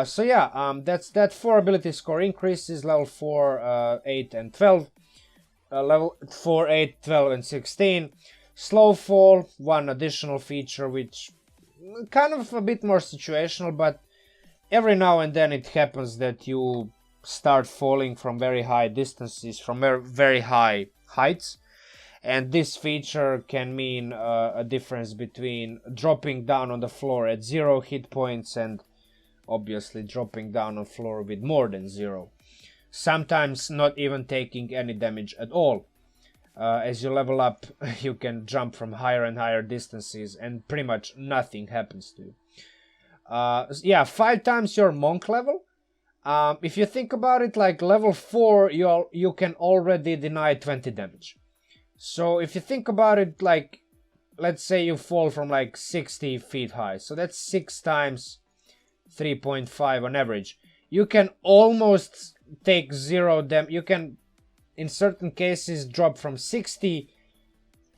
So yeah, that's that. 4 ability score increases, level 4, 8 and 12. Level 4, 8, 12 and 16. Slow fall, one additional feature, which kind of a bit more situational, but every now and then it happens that you start falling from very high distances, from very high heights. And this feature can mean a difference between dropping down on the floor at 0 hit points and obviously dropping down on floor with more than 0. Sometimes not even taking any damage at all. As you level up, you can jump from higher and higher distances and pretty much nothing happens to you. Yeah, 5 times your monk level. If you think about it, like level 4, you can already deny 20 damage. So if you think about it, like, let's say you fall from like 60 feet high. So that's 6 times 3.5 on average. You can almost take 0 damage. You can, in certain cases, drop from 60,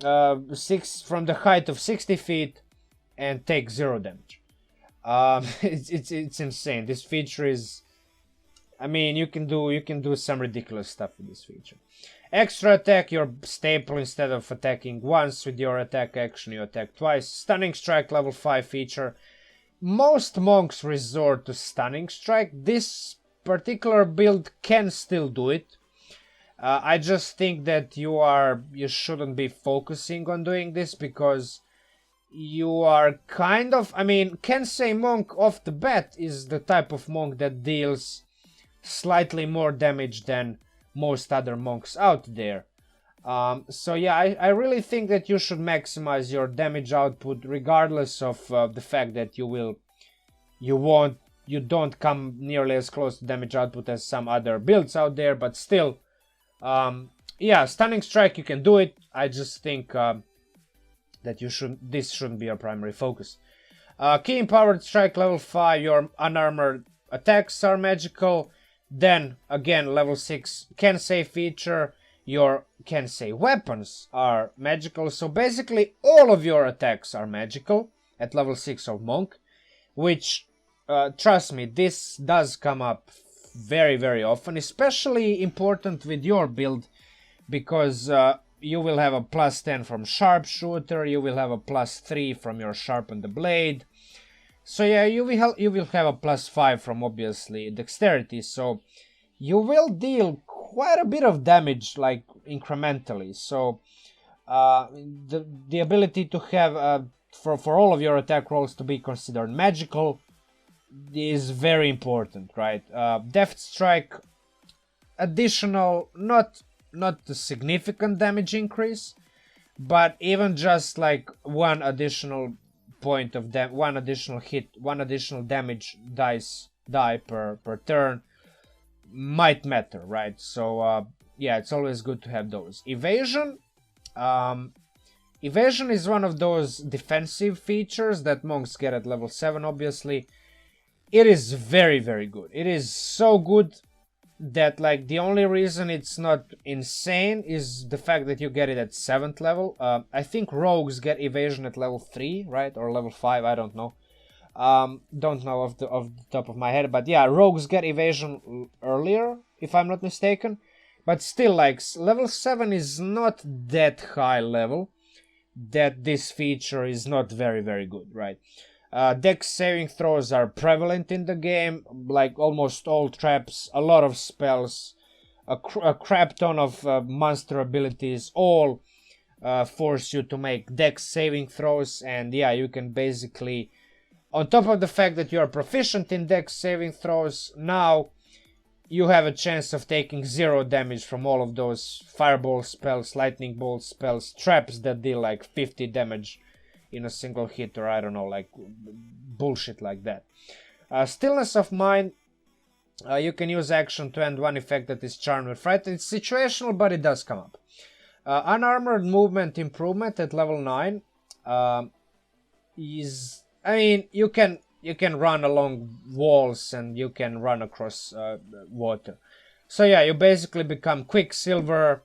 from the height of 60 feet and take 0 damage. It's insane. This feature is, you can do some ridiculous stuff with this feature. Extra attack, your staple. Instead of attacking once with your attack action, you attack twice. Stunning strike, level 5 feature. Most monks resort to stunning strike. This particular build can still do it. I just think that you shouldn't be focusing on doing this, because you are kind of, Kensei Monk off the bat is the type of monk that deals slightly more damage than most other monks out there. So yeah, I really think that you should maximize your damage output, regardless of the fact that you don't come nearly as close to damage output as some other builds out there, but still, yeah, stunning strike, you can do it. I just think that this shouldn't be your primary focus. Key empowered strike, level 5, your unarmored attacks are magical. Then again, level 6 Kensei feature, your Kensei weapons are magical. So basically all of your attacks are magical at level 6 of Monk, which, trust me, this does come up very, very often, especially important with your build, because you will have a +10 from sharpshooter, you will have a +3 from your sharpened blade. So yeah, you will have a +5 from obviously dexterity, so you will deal quite a bit of damage, like incrementally. So the ability to have for all of your attack rolls to be considered magical is very important, right? Deft Strike, additional, not a significant damage increase, but even just like one additional point of one additional hit, one additional damage die per turn might matter, right? So yeah, it's always good to have those. Evasion. Evasion is one of those defensive features that monks get at level 7, obviously. It is very, very good. It is so good that, like, the only reason it's not insane is the fact that you get it at 7th level. I think rogues get evasion at level 3, right? Or level 5, I don't know. Don't know off the top of my head, but yeah, rogues get evasion earlier, if I'm not mistaken. But still, like, level 7 is not that high level that this feature is not very, very good, right? Dex saving throws are prevalent in the game, like almost all traps, a lot of spells, a crap ton of monster abilities, all force you to make Dex saving throws, and yeah, you can basically, on top of the fact that you are proficient in Dex saving throws, now you have a chance of taking 0 damage from all of those fireball spells, lightning bolt spells, traps that deal like 50 damage in a single hit, or I don't know, like bullshit like that. Stillness of Mind, you can use action to end one effect that is charmed with fright. It's situational, but it does come up. Unarmored movement improvement at level 9 is, I mean, you can run along walls and you can run across water. So yeah, you basically become Quicksilver,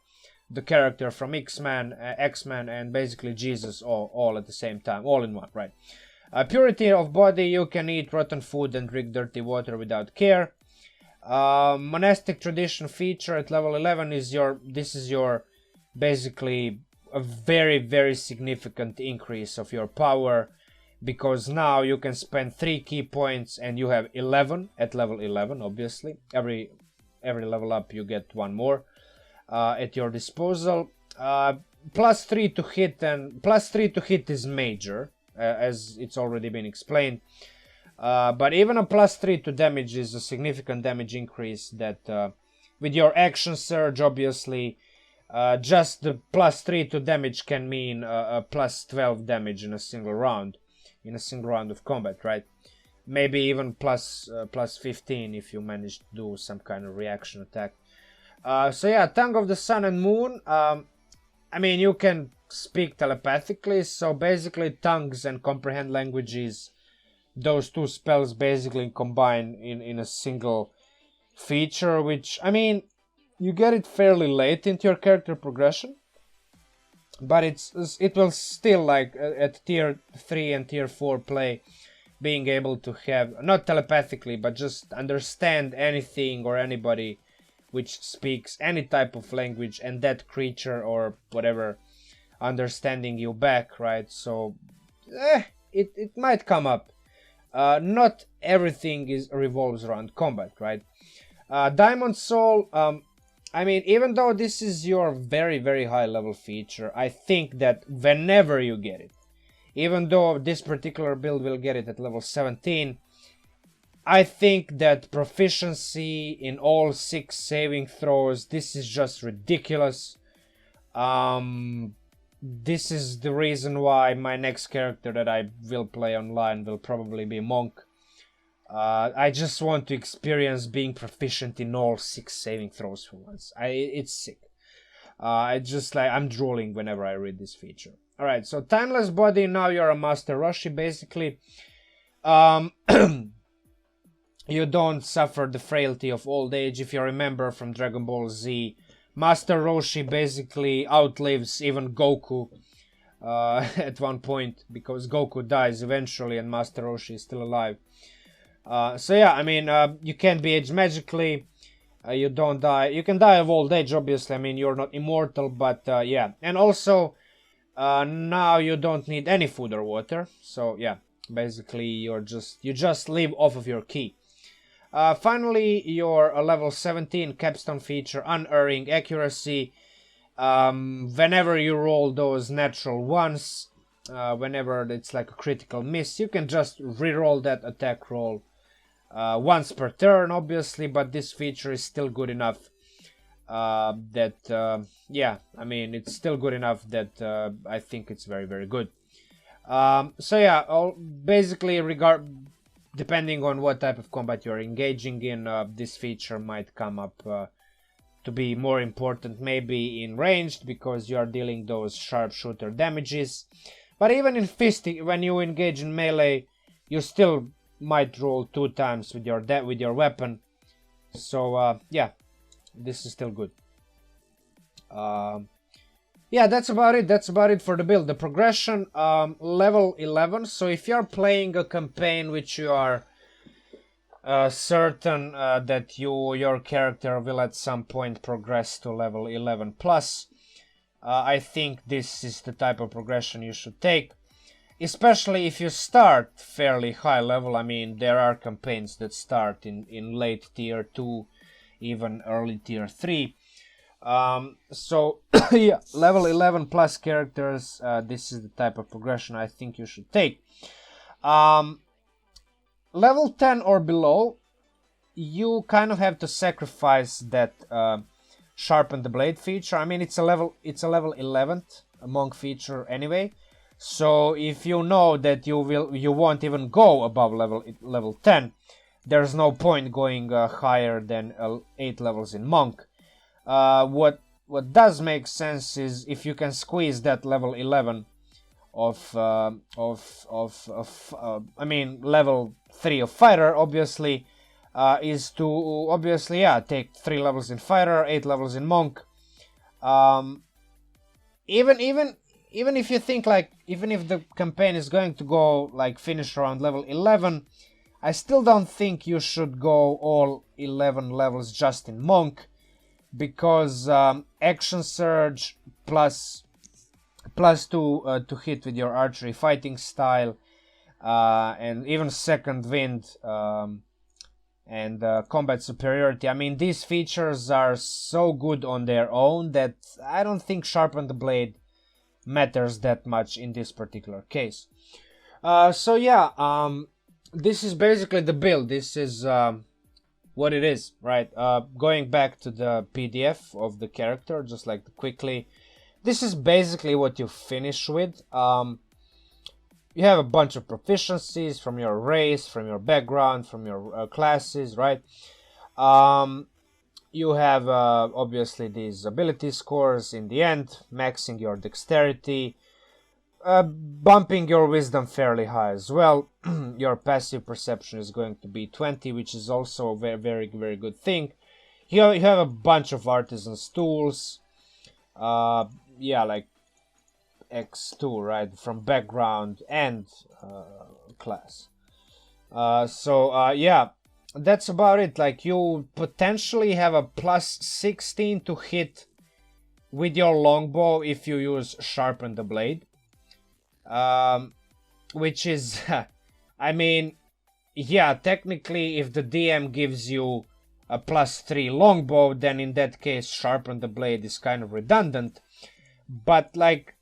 the character from X-Men, and basically Jesus all at the same time, all in one, right? Purity of body, you can eat rotten food and drink dirty water without care. Monastic tradition feature at level 11 is your basically a very, very significant increase of your power, because now you can spend 3 key points and you have 11 at level 11, obviously. Every level up you get one more at your disposal. +3 to hit, and +3 to hit is major, as it's already been explained. But even a +3 to damage is a significant damage increase that with your action surge, obviously, just the +3 to damage can mean a +12 damage in a single round. In a single round of combat, right? Maybe even plus 15 if you manage to do some kind of reaction attack. So yeah, Tongue of the Sun and Moon. I mean, you can speak telepathically, so basically tongues and comprehend languages, those two spells basically combine in a single feature, which, I mean, you get it fairly late into your character progression, but it will still, like, at tier 3 and tier 4 play, being able to have, not telepathically, but just understand anything or anybody which speaks any type of language, and that creature or whatever understanding you back, right? So it might come up. Not everything revolves around combat, right? Diamond Soul, I mean, even though this is your very, very high level feature, I think that whenever you get it, even though this particular build will get it at level 17, I think that proficiency in all 6 saving throws, this is just ridiculous. This is the reason why my next character that I will play online will probably be Monk. I just want to experience being proficient in all 6 saving throws for once. It's sick. I'm drooling whenever I read this feature. Alright, so Timeless Body, now you're a Master Roshi, basically. You don't suffer the frailty of old age. If you remember from Dragon Ball Z, Master Roshi basically outlives even Goku at one point, because Goku dies eventually and Master Roshi is still alive. So yeah, I mean, you can't be aged magically. You don't die. You can die of old age, obviously. I mean, you're not immortal, but yeah. And also, now you don't need any food or water. So yeah, basically you just live off of your ki. Finally, your level 17 capstone feature, Unerring Accuracy. Whenever you roll those natural ones, whenever it's like a critical miss, you can just re-roll that attack roll once per turn, obviously, but this feature is still good enough that, yeah, I mean, it's still good enough that I think it's very, very good. So yeah, basically, depending on what type of combat you're engaging in, this feature might come up to be more important, maybe in ranged, because you are dealing those sharpshooter damages. But even in fisting, when you engage in melee, you still might roll 2 times with your weapon. So yeah, this is still good. Yeah, that's about it. That's about it for the build. The progression, level 11. So if you're playing a campaign which you are certain that your character will at some point progress to level 11 plus, I think this is the type of progression you should take. Especially if you start fairly high level. I mean, there are campaigns that start in late tier 2, even early tier 3. So yeah, level 11 plus characters, this is the type of progression I think you should take. Level 10 or below, you kind of have to sacrifice that sharpen the blade feature. I mean, it's a level 11th monk feature anyway. So if you know that you won't even go above level 10, there's no point going higher than 8 levels in monk. What does make sense is if you can squeeze that level 11 I mean level 3 of fighter, obviously, is to take 3 levels in fighter, 8 levels in monk. Even if you think like, even if the campaign is going to go like finish around level 11, I still don't think you should go all 11 levels just in monk, because action surge plus 2 to hit with your archery fighting style, and even second wind, and combat superiority. I mean, these features are so good on their own that I don't think sharpen the blade matters that much in this particular case. So yeah, this is basically the build. This is what it is, right? Going back to the PDF of the character, just like quickly, this is basically what you finish with. You have a bunch of proficiencies from your race, from your background, from your classes, right? You have obviously these ability scores in the end, maxing your dexterity, bumping your wisdom fairly high as well. Your passive perception is going to be 20, which is also a very, very, very good thing. You have a bunch of artisan's tools. Yeah, like X2, right? From background and class. So yeah, that's about it. Like, you potentially have a plus 16 to hit with your longbow if you use sharpen the blade. Which is, I mean, yeah, technically if the DM gives you a plus 3 longbow, then in that case sharpen the blade is kind of redundant. But like,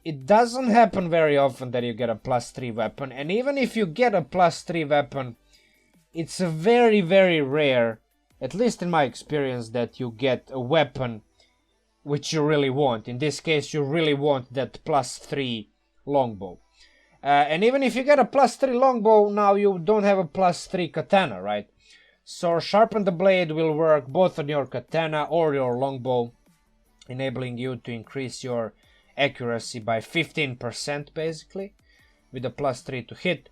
it doesn't happen very often that you get a plus 3 weapon, and even if you get a plus 3 weapon, it's a very, very rare, at least in my experience, that you get a weapon which you really want. In this case, you really want that plus 3 longbow. And even if you get a plus 3 longbow, now you don't have a plus 3 katana, right? So sharpen the blade will work both on your katana or your longbow, enabling you to increase your accuracy by 15% basically, with a plus 3 to hit.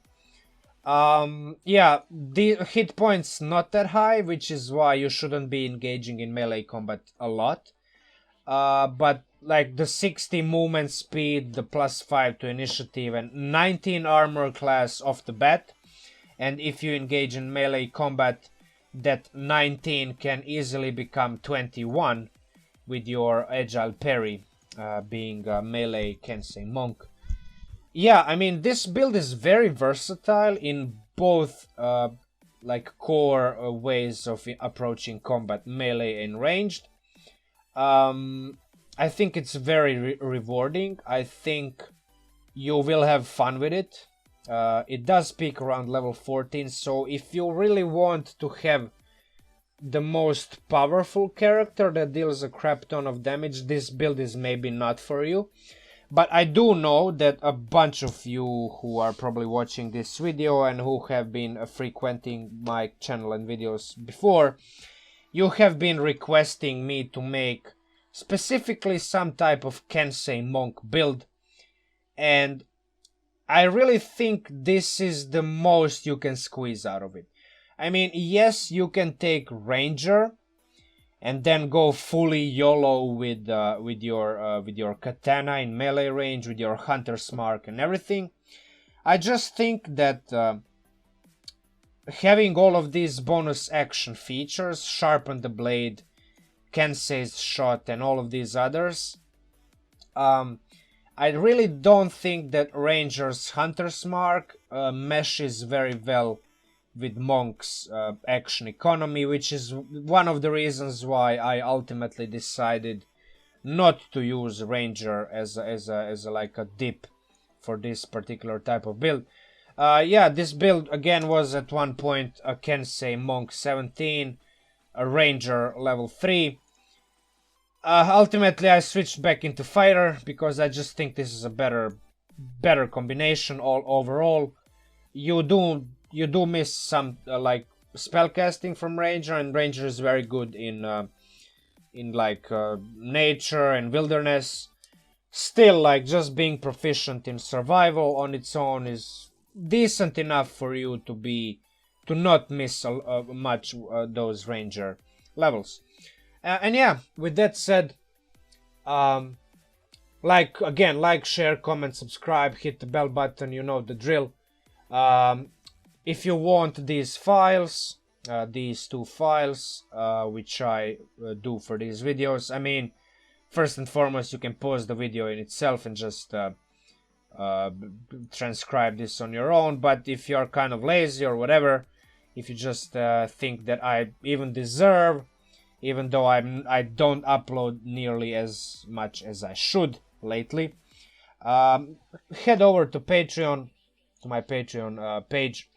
Yeah, the hit points not that high, which is why you shouldn't be engaging in melee combat a lot. But like the 60 movement speed, the plus 5 to initiative, and 19 armor class off the bat. And if you engage in melee combat, that 19 can easily become 21 with your agile parry, being a melee Kensei Monk. Yeah, I mean, this build is very versatile in both like core ways of approaching combat, melee and ranged. I think it's very rewarding. I think you will have fun with it. It does peak around level 14, so if you really want to have the most powerful character that deals a crap ton of damage, this build is maybe not for you. But I do know that a bunch of you who are probably watching this video and who have been frequenting my channel and videos before, you have been requesting me to make specifically some type of Kensei Monk build, and I really think this is the most you can squeeze out of it. I mean, yes, you can take Ranger and then go fully YOLO with your katana in melee range, with your hunter's mark and everything. I just think that having all of these bonus action features, sharpen the blade, Kensei's shot, and all of these others, I really don't think that Ranger's hunter's mark meshes very well with Monk's action economy, which is one of the reasons why I ultimately decided not to use Ranger as like a dip for this particular type of build. Yeah, this build again was at one point a Kensei Monk 17, a Ranger level 3. Ultimately, I switched back into Fighter because I just think this is a better combination all overall. You do miss some like spellcasting from Ranger, and Ranger is very good in like nature and wilderness. Still, like, just being proficient in survival on its own is decent enough for you to not miss much those Ranger levels. And yeah, with that said, like, share, comment, subscribe, hit the bell button, you know the drill. If you want these files, these two files, which I do for these videos, I mean, first and foremost, you can pause the video in itself and just transcribe this on your own. But if you're kind of lazy or whatever, if you just think that I even deserve, even though I don't upload nearly as much as I should lately, head over to Patreon, to my Patreon page.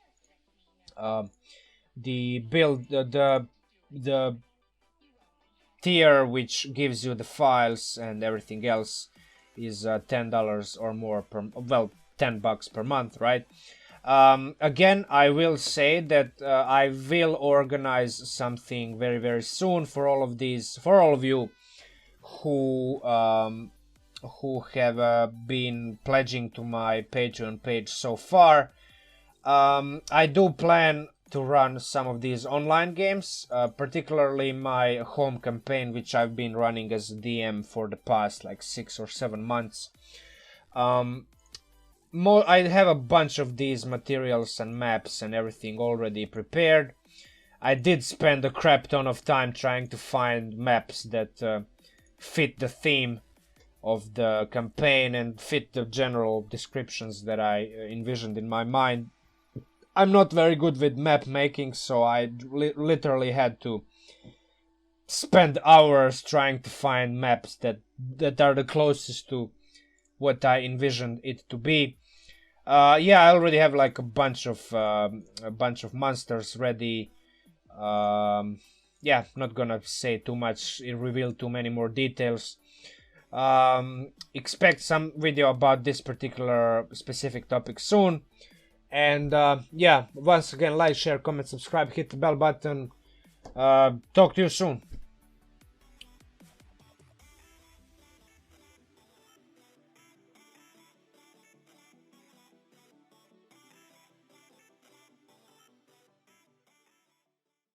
The build, the tier which gives you the files and everything else is $10 or more per, well, $10 per month, right? Again, I will say that I will organize something very, very soon for all of these, for all of you who have been pledging to my Patreon page so far. I do plan to run some of these online games, particularly my home campaign, which I've been running as a DM for the past like 6 or 7 months. I have a bunch of these materials and maps and everything already prepared. I did spend a crap ton of time trying to find maps that fit the theme of the campaign and fit the general descriptions that I envisioned in my mind. I'm not very good with map making, so I literally had to spend hours trying to find maps that are the closest to what I envisioned it to be. Yeah, I already have like a bunch of monsters ready. Yeah, not gonna say too much, reveal too many more details. Expect some video about this particular specific topic soon. And yeah, once again, like, share, comment, subscribe, hit the bell button. Talk to you soon.